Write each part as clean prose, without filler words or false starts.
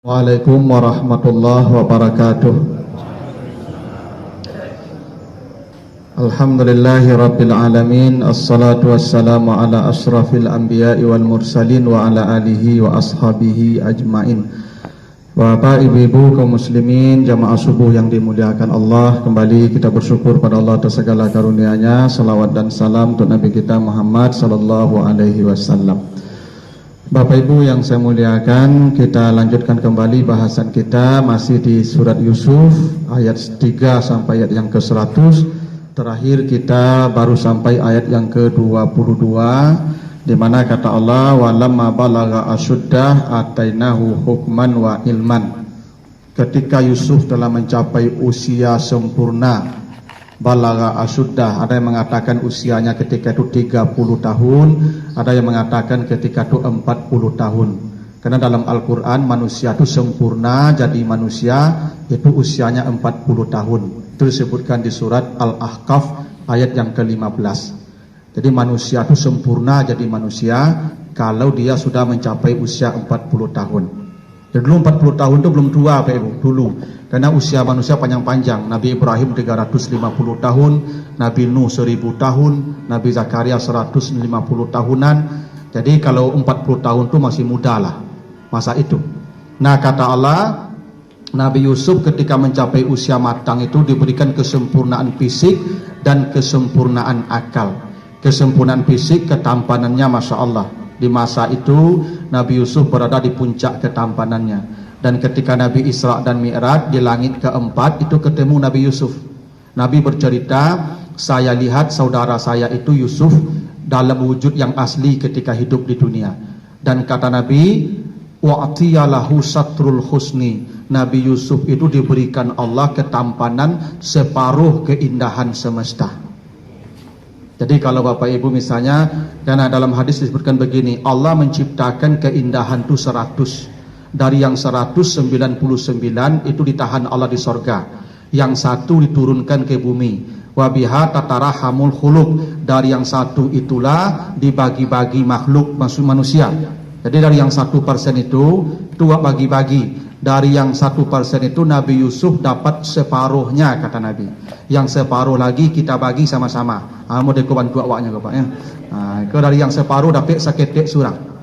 Waalaikumsalam warahmatullahi wabarakatuh. Alhamdulillahi rabbil alamin. Assalatu wassalamu ala ashrafil anbiya'i wal mursalin wa ala alihi wa ashabihi ajmain. Bapak, ibu-ibu, kaum muslimin, jamaah subuh yang dimuliakan Allah, kembali kita bersyukur pada Allah atas segala karunia-Nya. Salawat dan salam untuk Nabi kita Muhammad sallallahu alaihi wasallam. Bapak Ibu yang saya muliakan, kita lanjutkan kembali bahasan kita masih di surat Yusuf ayat 3 sampai ayat yang ke-100. Terakhir kita baru sampai ayat yang ke-22, di mana kata Allah, walamma balagha asyuddah atainahu hukman wa ilman. Ketika Yusuf telah mencapai usia sempurna, balagha asyuddah, ada yang mengatakan usianya ketika itu 30 tahun, ada yang mengatakan ketika itu 40 tahun. Karena dalam Al-Quran manusia itu sempurna jadi manusia itu usianya 40 tahun. Itu disebutkan di surat Al-Ahqaf ayat yang ke-15. Jadi manusia itu sempurna jadi manusia kalau dia sudah mencapai usia 40 tahun. Jadi dulu 40 tahun itu belum tua Pak Ibu, dulu. Karena usia manusia panjang-panjang. Nabi Ibrahim 350 tahun, Nabi Nuh 1000 tahun, Nabi Zakaria 150 tahunan. Jadi kalau 40 tahun itu masih muda lah masa itu. Nah kata Allah, Nabi Yusuf ketika mencapai usia matang itu diberikan kesempurnaan fisik dan kesempurnaan akal. Kesempurnaan fisik, ketampanannya Masya Allah. Di masa itu Nabi Yusuf berada di puncak ketampanannya. Dan ketika Nabi Isra dan Mi'raj di langit keempat itu ketemu Nabi Yusuf. Nabi bercerita, saya lihat saudara saya itu Yusuf dalam wujud yang asli ketika hidup di dunia. Dan kata Nabi, wa'tiyalahu satrul husni. Nabi Yusuf itu diberikan Allah ketampanan separuh keindahan semesta. Jadi kalau Bapak Ibu misalnya, karena dalam hadis disebutkan begini, Allah menciptakan keindahan itu 100. Dari yang 199 itu ditahan Allah di sorga, yang satu diturunkan ke bumi. Wabiha tatarahamul khuluq, dari yang satu itulah dibagi-bagi makhluk manusia. Jadi dari yang 1% itu bagi-bagi. Dari yang 1% itu Nabi Yusuf dapat separuhnya kata Nabi. Yang separuh lagi kita bagi sama-sama. Mau deko bantu awaknya Bapak ya. Kalau dari yang separuh dapat saketek surang.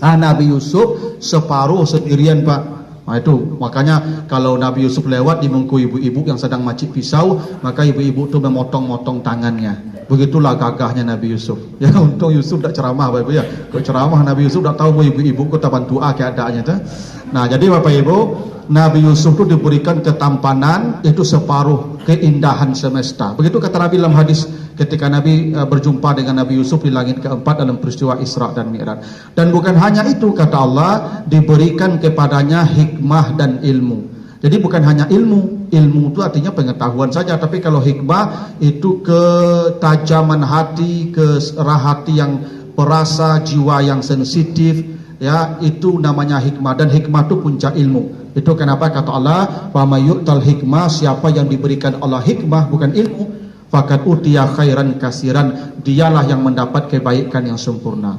Nabi Yusuf separuh sendirian Pak. Nah itu makanya kalau Nabi Yusuf lewat di mengku ibu-ibu yang sedang macik pisau, maka ibu-ibu itu memotong-motong tangannya. Begitulah gagahnya Nabi Yusuf. Ya untung Yusuf tak ceramah Bapak Ibu ya. Kalau ceramah Nabi Yusuf tak tahu ibu-ibu kita bantu keadaannya tu. Nah jadi Bapak Ibu, Nabi Yusuf itu diberikan ketampanan itu separuh keindahan semesta. Begitu kata Nabi dalam hadis ketika Nabi berjumpa dengan Nabi Yusuf di langit keempat dalam peristiwa Isra dan Mi'raj. Dan bukan hanya itu kata Allah, diberikan kepadanya hikmah dan ilmu. Jadi bukan hanya ilmu itu artinya pengetahuan saja, tapi kalau hikmah itu ketajaman hati, kerah hati yang perasa, jiwa yang sensitif, ya itu namanya hikmah. Dan hikmah itu puncak ilmu. Itu kenapa kata Allah, wa may yu'tal hikmah, siapa yang diberikan Allah hikmah bukan ilmu, faqad utiya khairan kasiran, dialah yang mendapat kebaikan yang sempurna.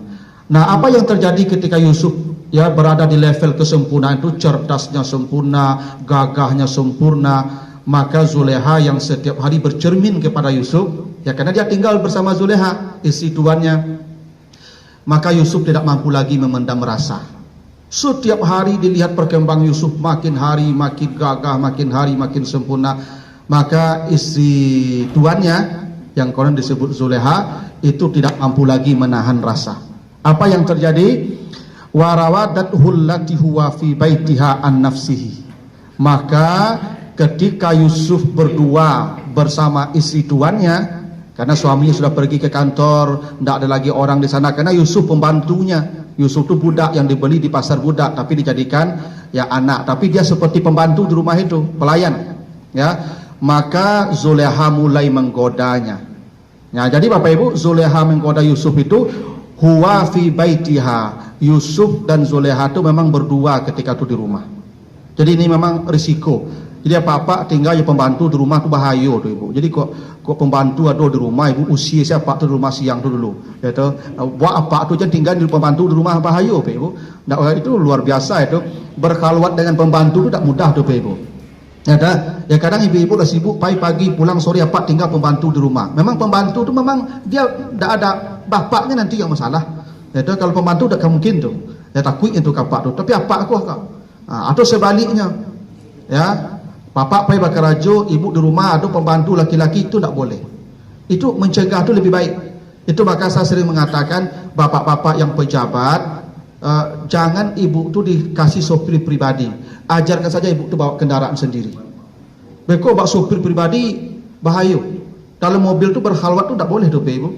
Nah apa yang terjadi ketika Yusuf ya berada di level kesempurnaan itu, cerdasnya sempurna, gagahnya sempurna, maka Zuleha yang setiap hari bercermin kepada Yusuf, ya karena dia tinggal bersama Zuleha istri tuannya, maka Yusuf tidak mampu lagi memendam rasa. Setiap hari dilihat perkembangan Yusuf, makin hari makin gagah, makin hari makin sempurna. Maka istri tuannya yang konon disebut Zuleha itu tidak mampu lagi menahan rasa. Apa yang terjadi? Warawadathu allati huwa fi baitiha an nafsihi. Maka ketika Yusuf berdua bersama istri tuannya, karena suaminya sudah pergi ke kantor, tidak ada lagi orang di sana, karena Yusuf pembantunya. Yusuf itu budak yang dibeli di pasar budak, tapi dijadikan ya anak, tapi dia seperti pembantu di rumah itu, pelayan. Ya, maka Zuleha mulai menggodanya. Ya, jadi Bapak Ibu, Zuleha menggoda Yusuf itu huwa fi baitiha. Yusuf dan Zuleha itu memang berdua ketika itu di rumah. Jadi ini memang risiko. Jadi apa-apa tinggal ya pembantu di rumah tu bahaya tu ibu. Jadi kok pembantu ada di rumah ibu usia siapa tu di rumah siang tu dulu. Ya tu buat apa tu jangan tinggal di pembantu di rumah bahaya tu ibu. Nak itu luar biasa itu berkhalwat dengan pembantu tu tak mudah tu ibu. Ya dah, ya kadang ibu-ibu dah sibuk pagi pulang sore apa tinggal pembantu di rumah. Memang pembantu tu memang dia tak ada bapaknya nanti yang masalah. Ya dah, kalau pembantu tak mungkin tu. Ya takut itu kapak tu. Tapi apa aku kau? Atau sebaliknya. Ya, bapak pergi bekerja, ibu di rumah, atau pembantu laki-laki itu tak boleh. Itu mencegah tu lebih baik. Itu maka saya sering mengatakan bapak-bapak yang pejabat jangan ibu tu dikasih sopir pribadi. Ajarkan saja ibu tu bawa kendaraan sendiri. Beko bawa sopir pribadi bahaya. Dalam mobil tu berkhalwat tu tak boleh tu ibu.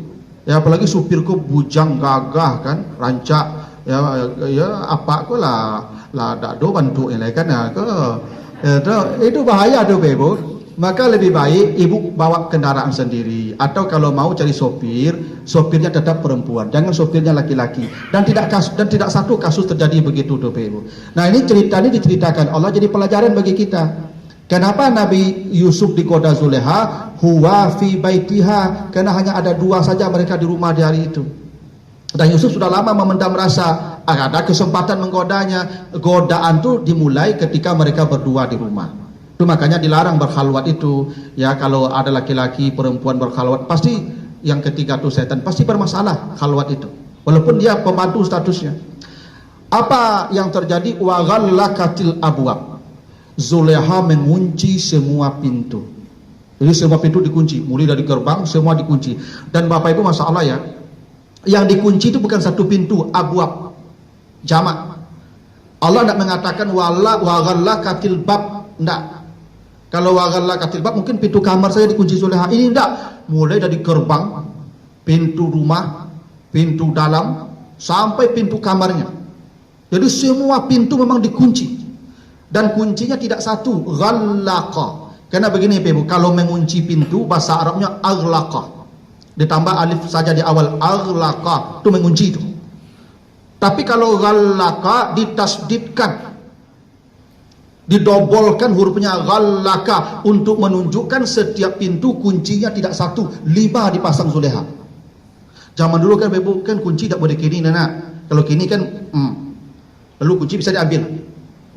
Ya apalagi supirku bujang gagah kan, rancak ya apa ko lah dak do bantu yang lain kan itu bahaya tu ibu. Maka lebih baik ibu bawa kendaraan sendiri, atau kalau mau cari sopirnya tetap perempuan, jangan sopirnya laki-laki. Dan tidak satu kasus terjadi begitu tuh ibu. Nah ini cerita ini diceritakan Allah jadi pelajaran bagi kita. Kenapa Nabi Yusuf digoda Zulekha? Huwa fi baitiha, karena hanya ada dua saja mereka di rumah di hari itu. Dan Yusuf sudah lama memendam rasa, ada kesempatan menggodanya. Godaan itu dimulai ketika mereka berdua di rumah. Itu makanya dilarang berkhalwat itu. Ya kalau ada laki-laki perempuan berkhalwat, pasti yang ketiga itu setan, pasti bermasalah khalwat itu. Walaupun dia pembantu statusnya. Apa yang terjadi? Wa ghallaqatil abwab. Zulekha mengunci semua pintu. Jadi semua pintu dikunci, mulai dari gerbang semua dikunci. Dan Bapak Ibu masalah ya, yang dikunci itu bukan satu pintu, abwab, jamak. Allah tidak mengatakan wa ghallaqatil bab, enggak. Kalau wa ghallaqatil bab mungkin pintu kamar saya dikunci Zulekha. Ini enggak, mulai dari gerbang, pintu rumah, pintu dalam sampai pintu kamarnya. Jadi semua pintu memang dikunci. Dan kuncinya tidak satu, ghallaqa. Karena begini Ibu, kalau mengunci pintu bahasa Arabnya aghlaqa. Ditambah alif saja di awal, aghlaqa, itu mengunci itu. Tapi kalau ghallaqa ditasdidkan, didobolkan hurufnya ghallaqa untuk menunjukkan setiap pintu kuncinya tidak satu, 5 dipasang Zulekha. Zaman dulu kan Ibu kan kunci tak boleh kini nak. Kalau kini kan lalu kunci bisa diambil.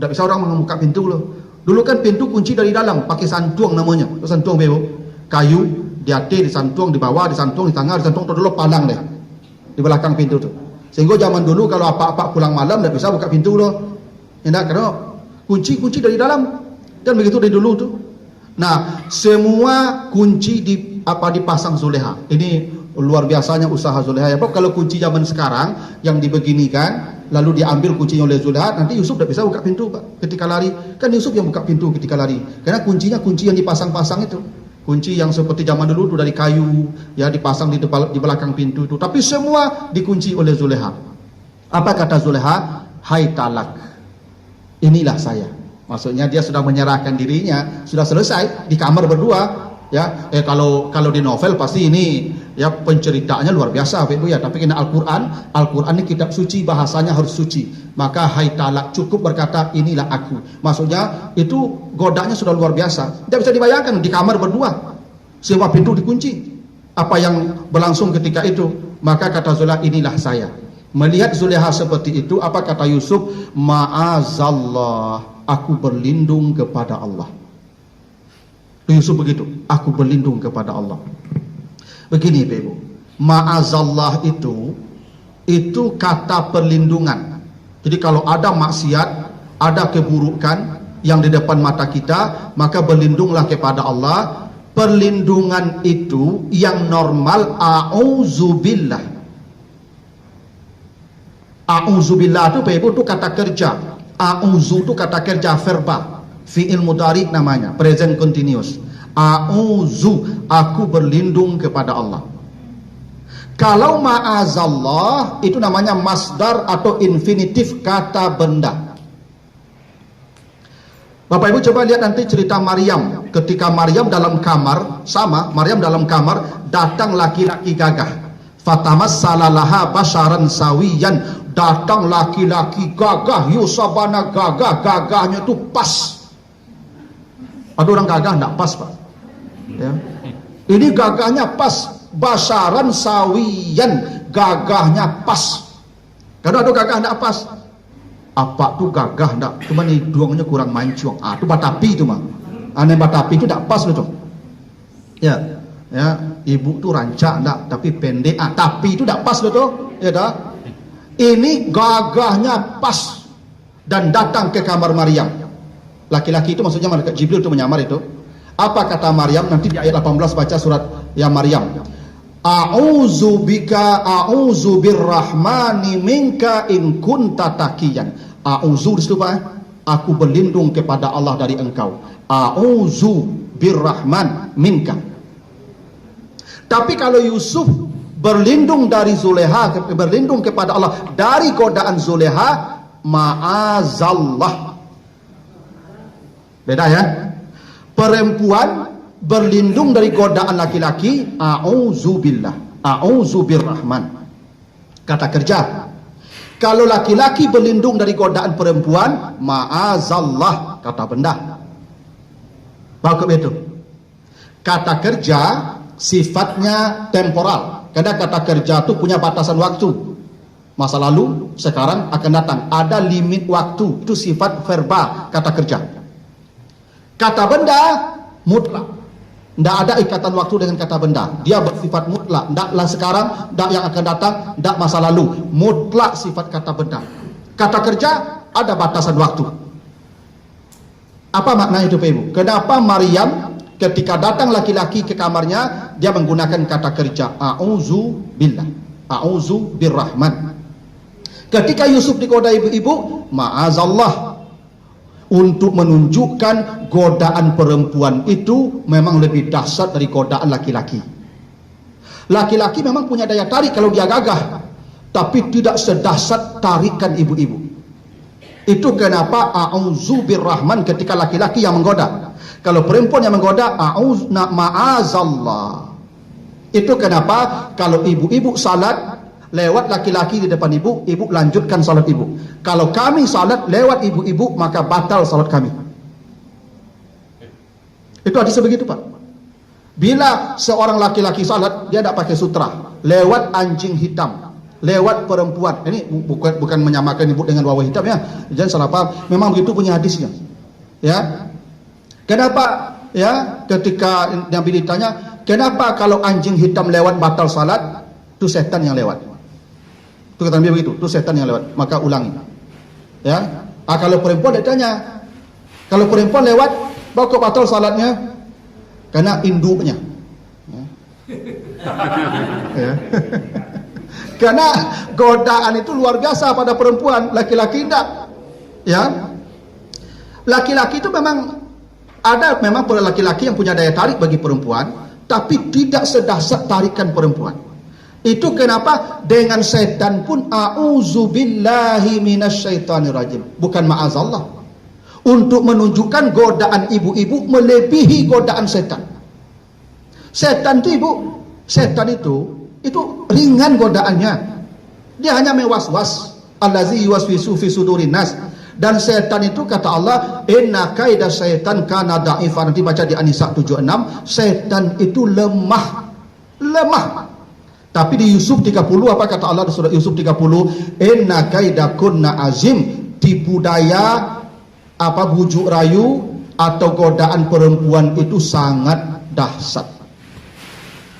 Tak bisa orang membuka pintu loh. Dulu kan pintu kunci dari dalam, pakai santuang namanya. Santuang Ibu, kayu, di atas disantuang, di bawah disantuang, di tengah disantuang, dulu palang deh di belakang pintu tu. Sehingga zaman dulu kalau apa-apa pulang malam tak bisa buka pintu loh. Enak karena kunci dari dalam. Dan begitu dari dulu tu. Nah, semua kunci dipasang Zulekha. Ini luar biasanya usaha Zulekha. Ya, kalau kunci zaman sekarang yang dibeginikan lalu diambil kuncinya oleh Zulekha, nanti Yusuf tak bisa buka pintu Pak, ketika lari. Kan Yusuf yang buka pintu ketika lari. Karena kuncinya kunci yang dipasang-pasang itu. Kunci yang seperti zaman dulu itu dari kayu, ya dipasang di belakang pintu itu. Tapi semua dikunci oleh Zulekha. Apa kata Zulekha? Hai talak. Inilah saya. Maksudnya dia sudah menyerahkan dirinya, sudah selesai di kamar berdua. Ya, kalau di novel pasti ini ya penceritanya luar biasa Ibu ya. Tapi kena Al-Quran ini kitab suci, bahasanya harus suci. Maka hai talak, cukup berkata inilah aku. Maksudnya itu godanya sudah luar biasa. Tidak bisa dibayangkan di kamar berdua, semua pintu dikunci. Apa yang berlangsung ketika itu? Maka kata Zulekha, inilah saya. Melihat Zulekha seperti itu, apa kata Yusuf? Ma'azallah, aku berlindung kepada Allah. Yusuf begitu, aku berlindung kepada Allah. Begini Ibu, ma'azallah itu kata perlindungan. Jadi kalau ada maksiat, ada keburukan yang di depan mata kita, maka berlindunglah kepada Allah. Perlindungan itu yang normal, a'udzubillah. A'udzubillah itu Ibu itu kata kerja. A'udzu itu kata kerja verbal. Fi'il mudhari namanya, present continuous. A'udzu, aku berlindung kepada Allah. Kalau ma'azallah itu namanya masdar atau infinitif kata benda. Bapak Ibu coba lihat nanti cerita Maryam. Ketika Maryam dalam kamar, sama Maryam dalam kamar, datang laki-laki gagah. Fatamassalaha basharan sawiyan, datang laki-laki gagah, Yusabana gagah, gagahnya itu pas. Ada orang gagah tidak pas, Pak. Ya. Ini gagahnya pas, basaran sawiyan, gagahnya pas. Karena ada gagah tidak pas. Apa tuh gagah tidak? Cuma hidungnya kurang mancung. Itu batapi itu mah. Aneh batapi itu tidak pas loh. Ya, ibu tuh rancak tidak, tapi pendek. Tapi itu tidak pas loh. Ya dah. Ini gagahnya pas dan datang ke kamar Maryam. Laki-laki itu maksudnya malaikat Jibril itu menyamar itu. Apa kata Maryam? Nanti di ayat 18 baca surat ya Maryam. A'udzu bika a'udzu birrahmani minka in kunta taqiyan. A'udzu di situ Pak. Aku berlindung kepada Allah dari engkau. A'udzu birrahman minka. Tapi kalau Yusuf berlindung dari Zuleha, berlindung kepada Allah dari godaan Zuleha, ma'azallah. Beda ya. Perempuan berlindung dari godaan laki-laki, a'udzubillah, a'udzubirrahman. Kata kerja. Kalau laki-laki berlindung dari godaan perempuan, ma'azallah, kata benda. Bagus itu. Kata kerja sifatnya temporal. Karena kata kerja itu punya batasan waktu. Masa lalu, sekarang, akan datang. Ada limit waktu. Itu sifat verbal kata kerja. Kata benda mutlak. Tidak ada ikatan waktu dengan kata benda. Dia bersifat mutlak. Tidaklah sekarang, tidak yang akan datang, tidak masa lalu. Mutlak sifat kata benda. Kata kerja ada batasan waktu. Apa makna itu Pak Ibu? Kenapa Maryam ketika datang laki-laki ke kamarnya, dia menggunakan kata kerja a'udzubillah, a'udzubirrahman. Ketika Yusuf digoda ibu-ibu, ma'azallah. Untuk menunjukkan godaan perempuan itu memang lebih dahsyat dari godaan laki-laki. Laki-laki memang punya daya tarik kalau dia gagah, tapi tidak sedahsyat tarikan ibu-ibu. Itu kenapa a'udzubirrahman ketika laki-laki yang menggoda. Kalau perempuan yang menggoda, ma'azallah. Itu kenapa kalau ibu-ibu salat lewat laki-laki di depan ibu, ibu lanjutkan salat ibu. Kalau kami salat lewat ibu-ibu, maka batal salat kami. Itu hadisnya begitu Pak. Bila seorang laki-laki salat, dia tidak pakai sutra, lewat anjing hitam, lewat perempuan. Ini bukan menyamakan ibu dengan wawa hitam ya. Jangan salah paham. Memang begitu punya hadisnya. Ya. Kenapa ya ketika Nabi ditanya, kenapa kalau anjing hitam lewat batal salat? Itu setan yang lewat. Itu kata Nabi begitu, itu setan yang lewat. Maka ulangi. Ya. Kalau perempuan ditanya, kalau perempuan lewat, kok batal salatnya? Karena induknya. Ya. Ya. Karena godaan itu luar biasa pada perempuan, laki-laki tidak. Ya. Laki-laki itu memang ada memang laki-laki yang punya daya tarik bagi perempuan, tapi tidak sedahsyat tarikan perempuan. Itu kenapa dengan setan pun a'udzubillahi minasyaitonirrajim, bukan ma'azallah. Untuk menunjukkan godaan ibu-ibu melebihi godaan setan. Setan itu ibu, setan itu ringan godaannya. Dia hanya mewaswas, allazi yuwaswisu fi sudurin nas. Dan setan itu kata Allah, inna kaida syaitan kana dha'ifan. Nanti baca di An-Nisa 76, setan itu lemah. Tapi di Yusuf 30 apa kata Allah di surat Yusuf 30, inna kaidakunna azim. Tipu daya, bujuk rayu atau godaan perempuan itu sangat dahsyat.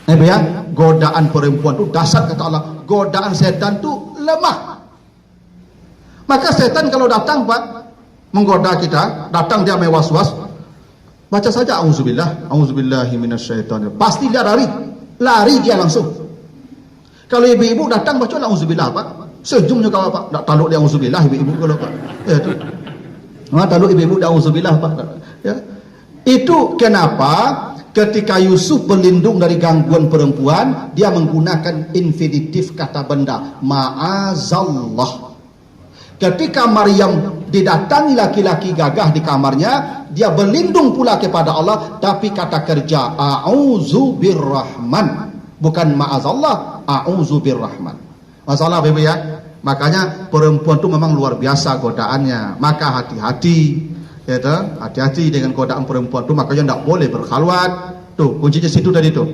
Ya, godaan perempuan itu dahsyat kata Allah. Godaan setan itu lemah. Maka setan kalau datang Pak menggoda kita, datang dia mewaswas, baca saja auzubillah, auzubillahi minasyaitonir. Pasti dia lari dia langsung. Kalau ibu-ibu datang baca auzubillah Pak, sejum juga Pak, tak taluk dia auzubillah ibu-ibu kalau Pak. Ya itu. Taluk ibu-ibu dia auzubillah Pak. Ya. Itu kenapa ketika Yusuf berlindung dari gangguan perempuan, dia menggunakan infinitif kata benda, ma'azallah. Ketika Maryam didatangi laki-laki gagah di kamarnya, dia berlindung pula kepada Allah, tapi kata kerja a'udzubirrahman, bukan ma'azallah, a'udzubirrahman. Masalah Bapak ya. Makanya perempuan itu memang luar biasa godaannya. Maka hati-hati Ya toh, hati-hati dengan godaan perempuan tu, makanya tidak boleh berkhalwat. Tuh, kuncinya situ tadi tu.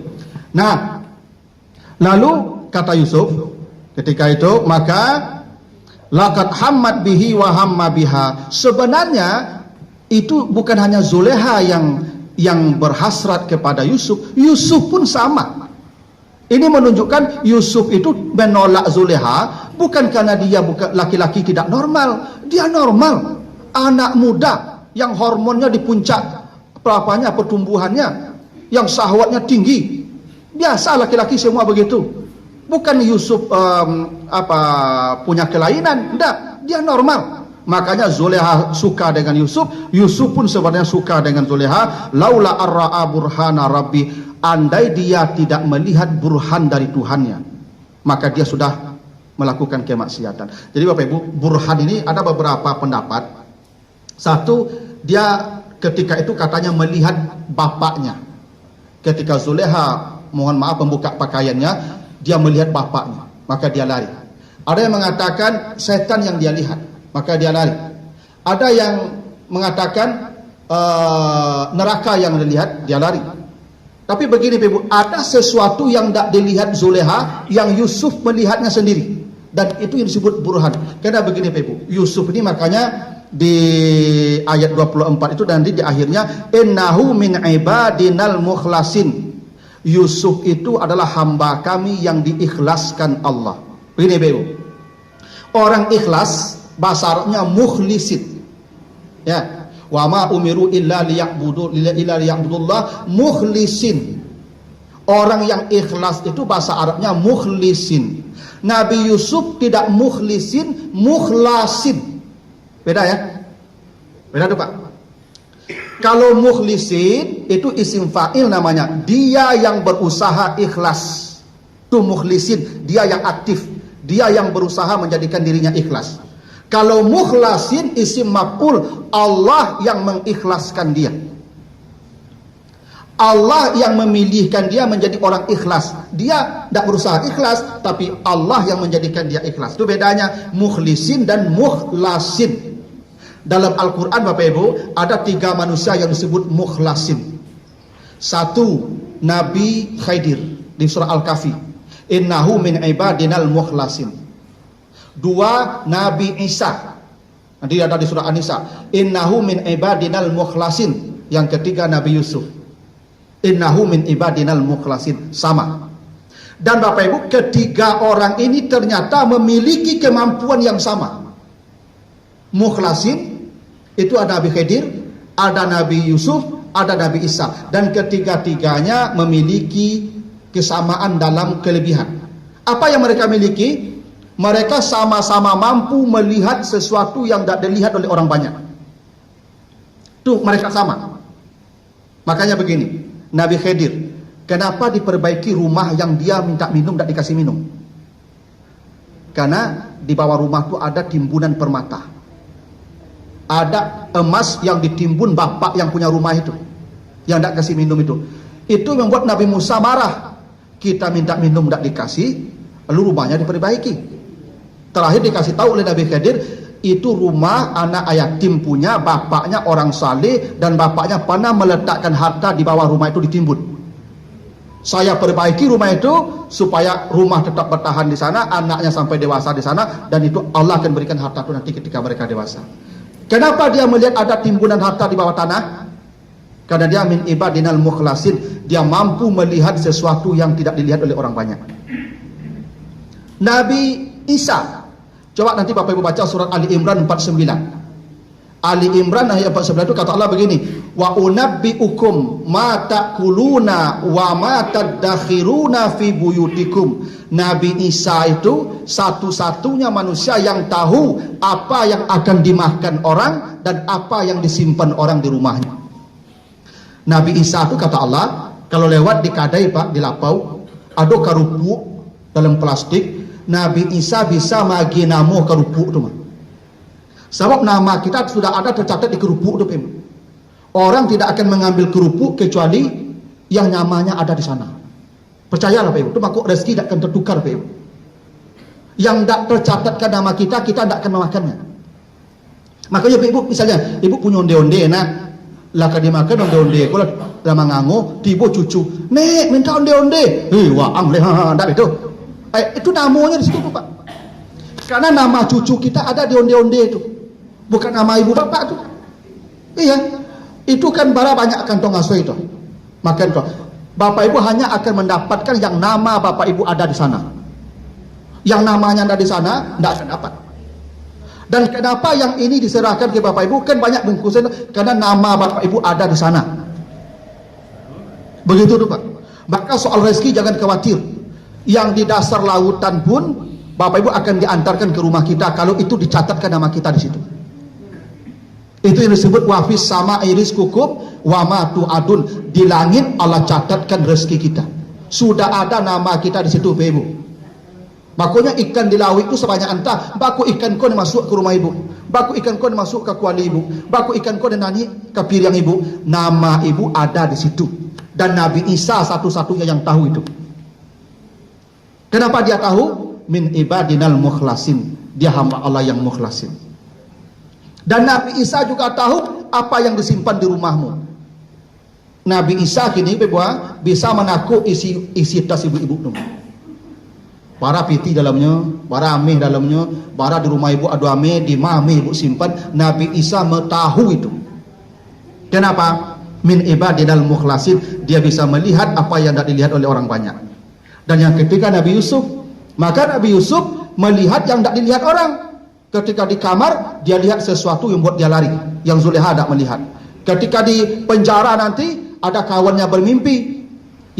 Nah, lalu kata Yusuf ketika itu, maka laqad hammat bihi wa hamma biha. Sebenarnya itu bukan hanya Zuleha yang berhasrat kepada Yusuf, Yusuf pun sama. Ini menunjukkan Yusuf itu menolak Zuleha bukan karena dia bukan laki-laki tidak normal, dia normal, anak muda yang hormonnya di puncak pertumbuhannya, yang syahwatnya tinggi. Biasa laki-laki semua begitu. Bukan Yusuf punya kelainan, tidak, dia normal. Makanya Zuleha suka dengan Yusuf, Yusuf pun sebenarnya suka dengan Zuleha. Laula arra'a burhana rabbi, andai dia tidak melihat burhan dari Tuhannya, maka dia sudah melakukan kemaksiatan. Jadi Bapak Ibu, burhan ini ada beberapa pendapat. Satu, dia ketika itu katanya melihat bapaknya. Ketika Zuleha, mohon maaf, membuka pakaiannya, dia melihat bapaknya, maka dia lari. Ada yang mengatakan setan yang dia lihat, maka dia lari. Ada yang mengatakan neraka yang dilihat, dia lari. Tapi begini Ibu, ada sesuatu yang tidak dilihat Zuleha, yang Yusuf melihatnya sendiri, dan itu yang disebut burhan. Karena begini Ibu, Yusuf ini makanya di ayat 24 itu nanti di akhirnya, innahu min ibadinal mukhlasin. Yusuf itu adalah hamba kami yang diikhlaskan Allah. Begini Ibu, orang ikhlas bahasa Arabnya mukhlisin. Ya, wa ma umiru illa liya'budullah mukhlisin. Orang yang ikhlas itu bahasa Arabnya mukhlisin. Nabi Yusuf tidak mukhlisin, mukhlasin. Beda ya? Beda tuh Pak. Kalau mukhlisin itu isim fa'il namanya, dia yang berusaha ikhlas. Itu mukhlisin, dia yang aktif, dia yang berusaha menjadikan dirinya ikhlas. Kalau mukhlasin isim maf'ul, Allah yang mengikhlaskan dia. Allah yang memilihkan dia menjadi orang ikhlas. Dia tidak berusaha ikhlas, tapi Allah yang menjadikan dia ikhlas. Itu bedanya mukhlisin dan mukhlasin. Dalam Al-Quran Bapak Ibu, ada 3 manusia yang disebut mukhlasin. 1, Nabi Khidir di surah Al-Kahfi, innahu min ibadinal mukhlasin. 2, Nabi Isa, nanti ada di surah An-Nisa, innahu min ibadinal mukhlasin. Yang ketiga Nabi Yusuf, innahu min ibadinal mukhlasin. Sama. Dan Bapak Ibu, ketiga orang ini ternyata memiliki kemampuan yang sama. Mukhlasin itu ada Nabi Khidir, ada Nabi Yusuf, ada Nabi Isa, dan ketiga-tiganya memiliki kesamaan dalam kelebihan. Apa yang mereka miliki? Mereka sama-sama mampu melihat sesuatu yang tidak dilihat oleh orang banyak. Tuh, mereka sama. Makanya begini, Nabi Khidir, kenapa diperbaiki rumah yang dia minta minum tidak dikasih minum? Karena di bawah rumah itu ada timbunan permata. Ada emas yang ditimbun bapak yang punya rumah itu, yang tidak kasih minum itu. Itu membuat Nabi Musa marah. Kita minta minum tidak dikasih, lalu rumahnya diperbaiki. Terakhir dikasih tahu oleh Nabi Khidir, itu rumah anak yatim punya, bapaknya orang saleh, dan bapaknya pernah meletakkan harta di bawah rumah itu ditimbun. Saya perbaiki rumah itu supaya rumah tetap bertahan di sana, anaknya sampai dewasa di sana, dan itu Allah akan berikan harta itu nanti ketika mereka dewasa. Kenapa dia melihat ada timbunan harta di bawah tanah? Karena dia min ibadinal mukhlasin, dia mampu melihat sesuatu yang tidak dilihat oleh orang banyak. Nabi Isa, coba nanti Bapak Ibu baca surat Ali Imran 49. Ali Imran ayat 49 itu kata Allah begini, wa unabbiukum ma ta'kuluna wa ma tadakhiruna fi buyutikum. Nabi Isa itu satu-satunya manusia yang tahu apa yang akan dimakan orang dan apa yang disimpan orang di rumahnya. Nabi Isa itu kata Allah, kalau lewat di kadai Pak, di lapau, ada kerupuk dalam plastik, Nabi Isa bisa magi namo kerupuk itu. Sebab nama kita sudah ada tercatat di kerupuk itu. Orang tidak akan mengambil kerupuk kecuali yang namanya ada di sana. Percayalah Pak Ibu, itu makhluk rezeki tidak akan tertukar Pak Ibu. Yang tidak tercatatkan nama kita, kita tidak akan memakannya. Makanya ibu misalnya ibu punya onde-onde nak, lah dia makan onde-onde, kalau dah mangango, tiba cucu, nek minta onde-onde, waang leh, tak itu. Itu namanya di situ Pak. Karena nama cucu kita ada di onde-onde itu, bukan nama ibu bapak itu. Iya, itu kan bara banyak kantong asuh itu. Makan tuh, bapak ibu hanya akan mendapatkan yang nama bapak ibu ada di sana. Yang namanya ada di sana, tidak akan dapat. Dan kenapa yang ini diserahkan ke bapak ibu? Kan banyak bungkusan, karena nama bapak ibu ada di sana. Begitu tuh Pak. Maka soal rezeki jangan khawatir. Yang di dasar lautan pun bapak ibu akan diantarkan ke rumah kita kalau itu dicatatkan nama kita di situ. Itu yang disebut wafis sama iris kukup wama tu'adun. Di langit Allah catatkan rezeki kita. Sudah ada nama kita di situ Bapak Ibu. Makanya ikan di laut itu sebanyak entah. Baku ikan kau masuk ke rumah ibu. Baku ikan kau masuk ke kuali ibu. Baku ikan kau nani ke piring ibu. Nama ibu ada di situ. Dan Nabi Isa satu-satunya yang tahu itu. Kenapa dia tahu? Min ibadinal mukhlasin. Dia hamba Allah yang mukhlasin. Dan Nabi Isa juga tahu apa yang disimpan di rumahmu. Nabi Isa kini bisa menakut isi tas ibu-ibu. Para piti dalamnya, para ameh dalamnya, para di rumah ibu ada ameh, di ameh ibu simpan. Nabi Isa mengetahui itu. Kenapa? Min ibadinal mukhlasin. Dia bisa melihat apa yang tidak dilihat oleh orang banyak. Dan yang ketika Nabi Yusuf, maka Nabi Yusuf melihat yang tidak dilihat orang. Ketika di kamar, dia lihat sesuatu yang buat dia lari, yang Zulekha tidak melihat. Ketika di penjara nanti, ada kawannya bermimpi,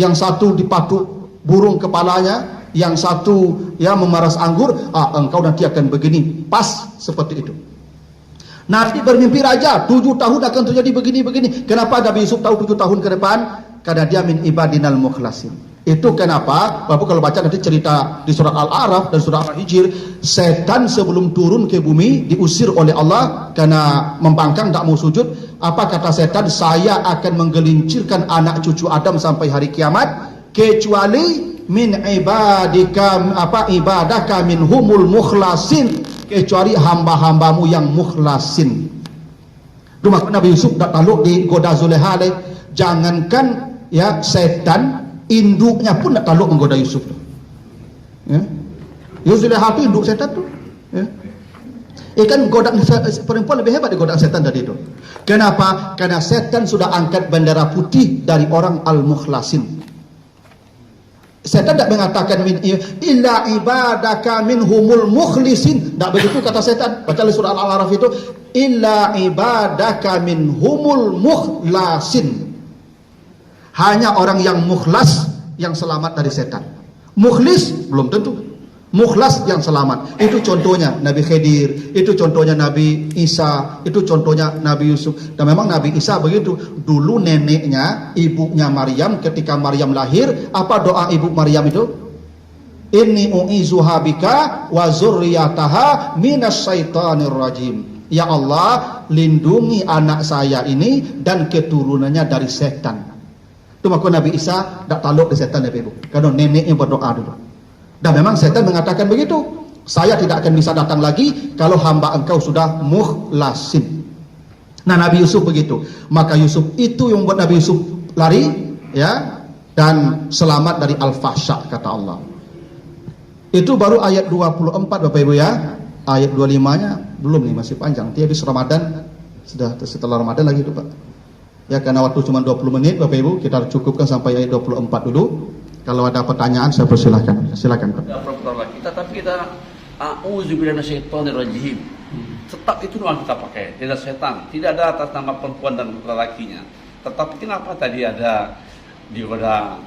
yang satu dipatuk burung kepalanya, yang satu ya memaras anggur, engkau nanti akan begini, pas seperti itu. Nanti bermimpi raja, 7 tahun akan terjadi begini-begini. Kenapa Nabi Yusuf tahu 7 tahun ke depan? Karena dia min ibadinal mukhlasin. Itu kenapa Bapak kalau baca nanti cerita di surat Al-A'raf dan surat Al-Hijr, setan sebelum turun ke bumi diusir oleh Allah karena membangkang tak mau sujud. Apa kata setan? Saya akan menggelincirkan anak cucu Adam sampai hari kiamat kecuali min ibadaka minhumul mukhlasin, kecuali hamba-hambamu yang mukhlasin. Rumah Nabi Yusuf tak taluk di goda Zulekha, jangankan ya setan, induknya pun tak taluk menggoda Yusuf. Ya, Zulekha itu induk setan tu. Ya. Kan godaan perempuan lebih hebat di godaan setan tadi itu. Kenapa? Karena setan sudah angkat bendera putih dari orang al-mukhlasin. Setan tidak mengatakan illa ibadaka minhumul mukhlisin. Tidak begitu kata setan. Baca surah Al-A'raf itu, illa ibadaka minhumul mukhlasin. Hanya orang yang mukhlas yang selamat dari setan. Mukhlis belum tentu. Mukhlas yang selamat. Itu contohnya Nabi Khidir, itu contohnya Nabi Isa, itu contohnya Nabi Yusuf. Dan memang Nabi Isa begitu. Dulu neneknya, ibunya Maryam, ketika Maryam lahir, apa doa ibu Maryam itu? Inni u'izuha bika wa zurriyataha minasyaitonir rajim. Ya Allah, lindungi anak saya ini dan keturunannya dari setan. Itu maka Nabi Isa tak taluk di setan ya Ibu. Karena neneknya berdoa dulu. Dan memang setan mengatakan begitu. Saya tidak akan bisa datang lagi kalau hamba engkau sudah mukhlasin. Nah Nabi Yusuf begitu. Maka Yusuf itu yang membuat Nabi Yusuf lari, ya, dan selamat dari al-fahsya kata Allah. Itu baru ayat 24 Bapak Ibu ya. Ayat 25-nya belum nih, masih panjang. Nanti habis Ramadan, sudah setelah Ramadan lagi itu Pak. Ya karena waktu cuma 20 menit Bapak Ibu, kita cukupkan sampai ayat 24 dulu. Kalau ada pertanyaan saya persilahkan. Silakan Pak. Tapi kita auzubillahi minasyaitonir rajim. Tetap itu doang kita pakai, tidak setan. Tidak ada atas nama perempuan dan lelakinya. Tetapi kenapa tadi ada digoda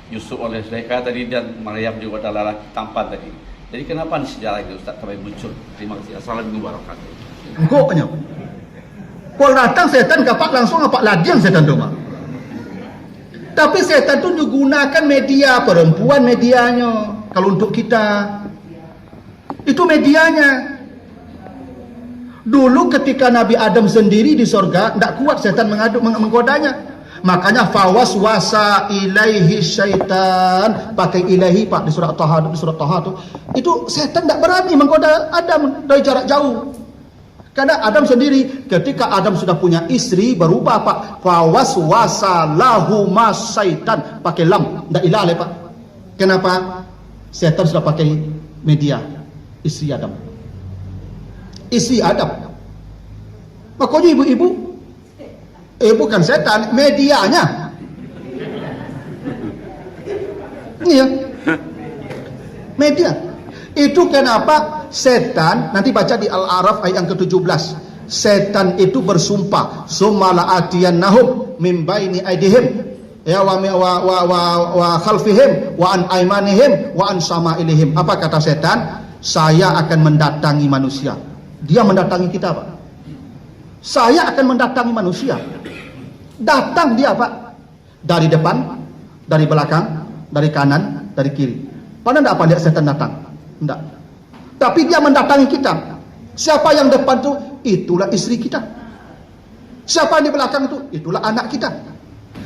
Yusuf oleh Zulekha tadi dan Maryam digoda lelaki tampan tadi. Jadi kenapa di sejarah itu Ustaz sampai muncul? Terima kasih. Assalamualaikum warahmatullahi wabarakatuh. Engkau Pol datang setan kapak langsung apa ladian setan tu mak. Tapi setan itu digunakan media, perempuan medianya. Kalau untuk kita, itu medianya. Dulu ketika Nabi Adam sendiri di sorga, tidak kuat setan menggodanya. Makanya fawaswasa ilaihi syaitan, pakai ilahi Pak di surat Taha itu setan tidak berani menggoda Adam dari jarak jauh. Karena Adam sendiri, ketika Adam sudah punya istri, berubah apa? Fawaswasa lahuma syaitan, pakai lam, tidak ilah Pak. Kenapa? Setan sudah pakai media istri Adam. Istri Adam. Makanya ibu-ibu, bukan setan, medianya. Iya. Media. Itu kenapa setan, nanti baca di Al-A'raf ayat yang ke-17. Setan itu bersumpah, "Sumala atiyannahum min baini aydihim ya wa khalfihim wa an aymanihim wa an shama'ilihim." Apa kata setan? Saya akan mendatangi manusia. Dia mendatangi kita, Pak. Saya akan mendatangi manusia. Datang dia, Pak. Dari depan, dari belakang, dari kanan, dari kiri. Pada enggak apa lihat setan datang? Enggak. Tapi dia mendatangi kita. Siapa yang depan itu? Itulah istri kita. Siapa yang di belakang itu? Itulah anak kita.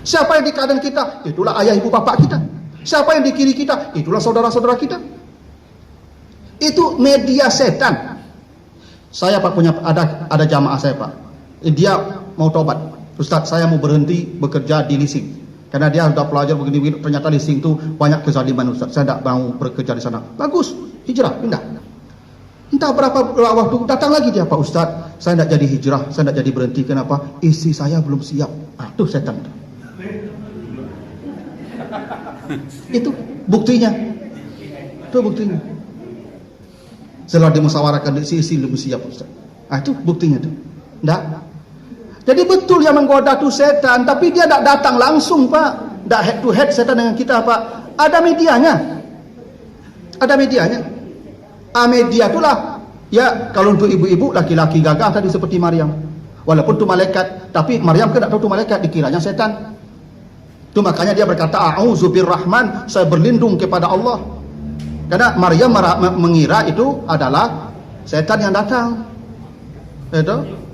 Siapa yang di kanan kita? Itulah ayah ibu bapak kita. Siapa yang di kiri kita? Itulah saudara-saudara kita. Itu media setan. Saya Pak punya ada jamaah saya Pak. Dia mau tobat. Ustaz, saya mau berhenti bekerja di leasing. Karena dia sudah pelajar begini-begini, ternyata leasing itu banyak kezaliman Ustaz. Saya tidak mau bekerja di sana. Bagus, hijrah, pindah. Entah berapa waktu datang lagi dia, Pak Ustaz, saya tidak jadi hijrah, saya tidak jadi berhenti. Kenapa? Istri saya belum siap. Tuh setan. Itu buktinya. Itu buktinya. Setelah dimusyawarahkan si istri belum siap Ustaz. Itu buktinya tuh. Enggak. Jadi betul yang menggoda itu setan, tapi dia tidak datang langsung Pak. Tidak head to head setan dengan kita Pak. Ada medianya. Ada medianya. Media itulah. Ya, kalau untuk ibu-ibu, laki-laki gagah tadi seperti Maryam. Walaupun itu malaikat, tapi Maryam kan tidak tahu itu malaikat, dikiranya setan. Itu makanya dia berkata, "A'udzu birrahman," saya berlindung kepada Allah. Karena Maryam mengira itu adalah setan yang datang. Itu.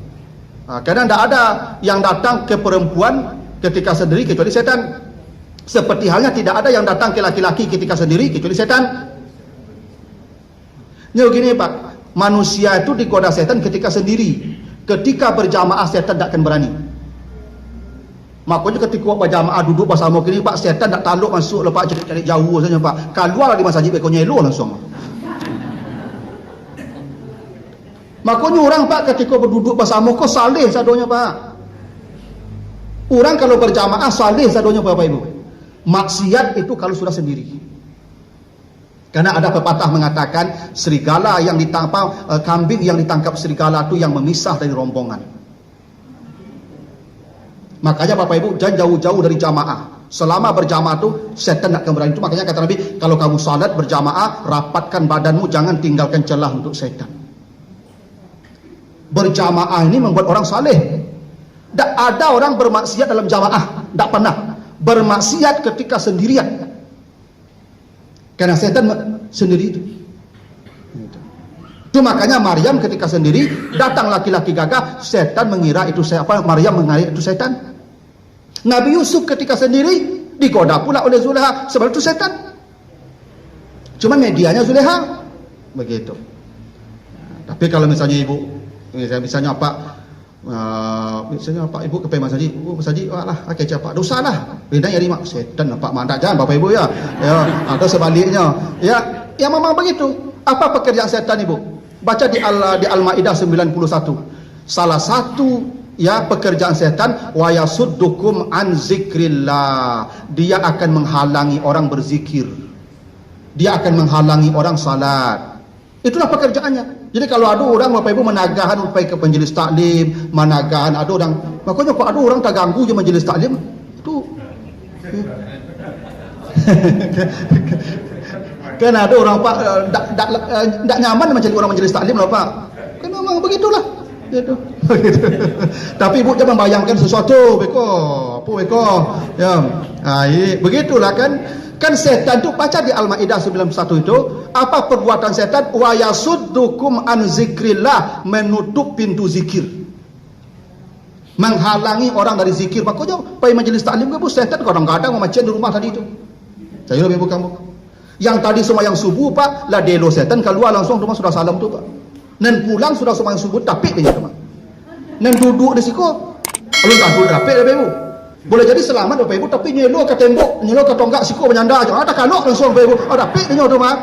Karena tidak ada yang datang ke perempuan ketika sendiri kecuali setan. Seperti halnya tidak ada yang datang ke laki-laki ketika sendiri kecuali setan. Ini begini Pak, manusia itu digoda setan ketika sendiri. Ketika berjamaah setan tidak akan berani. Makanya ketika berjamaah duduk bersama kini Pak, setan tak taluk masuk lepas cari jauh saja Pak. Keluar di masjid bekonya elo langsung. Makanya orang Pak ketika berduduk bersama kau saleh sadonya Pak. Orang kalau berjamaah saleh sadonya Bapak Ibu. Maksiat itu kalau sudah sendiri. Karena ada pepatah mengatakan serigala yang ditangkap, kambing yang ditangkap serigala itu yang memisah dari rombongan. Makanya Bapak Ibu jangan jauh-jauh dari jamaah. Selama berjamaah itu setan tak akan berani. Itu makanya kata Nabi, kalau kamu salat berjamaah, rapatkan badanmu, jangan tinggalkan celah untuk setan. Berjamaah ini membuat orang saleh. Tak ada orang bermaksiat dalam jamaah, tak pernah. Bermaksiat ketika sendirian. Karena setan sendiri itu. Itu makanya Maryam ketika sendiri datang laki-laki gagah, setan mengira itu siapa? Maryam mengira itu setan. Nabi Yusuf ketika sendiri digoda pula oleh Zulekha, sebab itu setan. Cuma medianya Zulekha. Begitu. Tapi kalau misalnya ibu, misalnya Pak Ibu ke Mas Haji, Mas Haji, alah kecap Pak, dosa lah. Beda ya mak setan Pak mandak jangan Bapak Ibu ya. Ya, atau sebaliknya. Ya memang begitu. Apa pekerjaan setan Ibu? Baca di Al-Maidah 91. Salah satu ya pekerjaan setan wa yasuddukum an zikrillah. Dia akan menghalangi orang berzikir. Dia akan menghalangi orang salat. Itulah pekerjaannya. Jadi kalau ada orang Bapak Ibu menagahan supaya ke majelis taklim, menagahan ada orang, makanya kok ada orang tak ganggu je majelis taklim itu. Kan ada orang Pak tak nyaman menjadi orang majelis taklim lah Pak. Kan memang begitulah. Gitu. Tapi Ibu jangan membayangkan sesuatu beko ya. Begitulah kan. Kan setan itu baca di Al-Maidah 91 itu, apa perbuatan setan? Wa yasuddukum an zikrillah, menutup pintu zikir. Menghalangi orang dari zikir. Makanya pai majelis taklim ke setan kadang-kadang memacen di rumah tadi itu. Saya lebih bukan. Yang tadi semua yang subuh Pak, lah delo setan keluar langsung rumah sudah salam tu Pak. Nan pulang sudah semang subuh tapik dia teman. Nan duduk di siko. Alun tak duduk tapik Bapak Ibu. Boleh jadi selamat Bapak Ibu tapi nyelo ke tembok, nyelo ke tonggak siko menyanda aja. Ada kanok langsung Bapak Ibu. Oh tapik dia tu mah.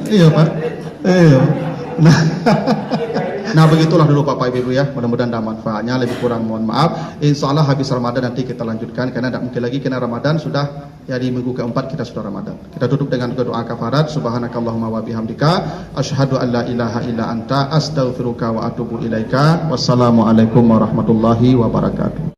Iya Pak. Iya. Nah begitulah dulu Bapak Ibu ya. Mudah-mudahan ada manfaatnya. Lebih kurang mohon maaf. InsyaAllah habis Ramadan nanti kita lanjutkan karena tidak mungkin lagi karena Ramadan sudah ya di minggu keempat kita sudah Ramadan. Kita tutup dengan doa kafarat. Subhanakallahumma wa bihamdika asyhadu an la ilaha illa anta astaghfiruka wa atubu ilaika. Wassalamualaikum warahmatullahi wabarakatuh.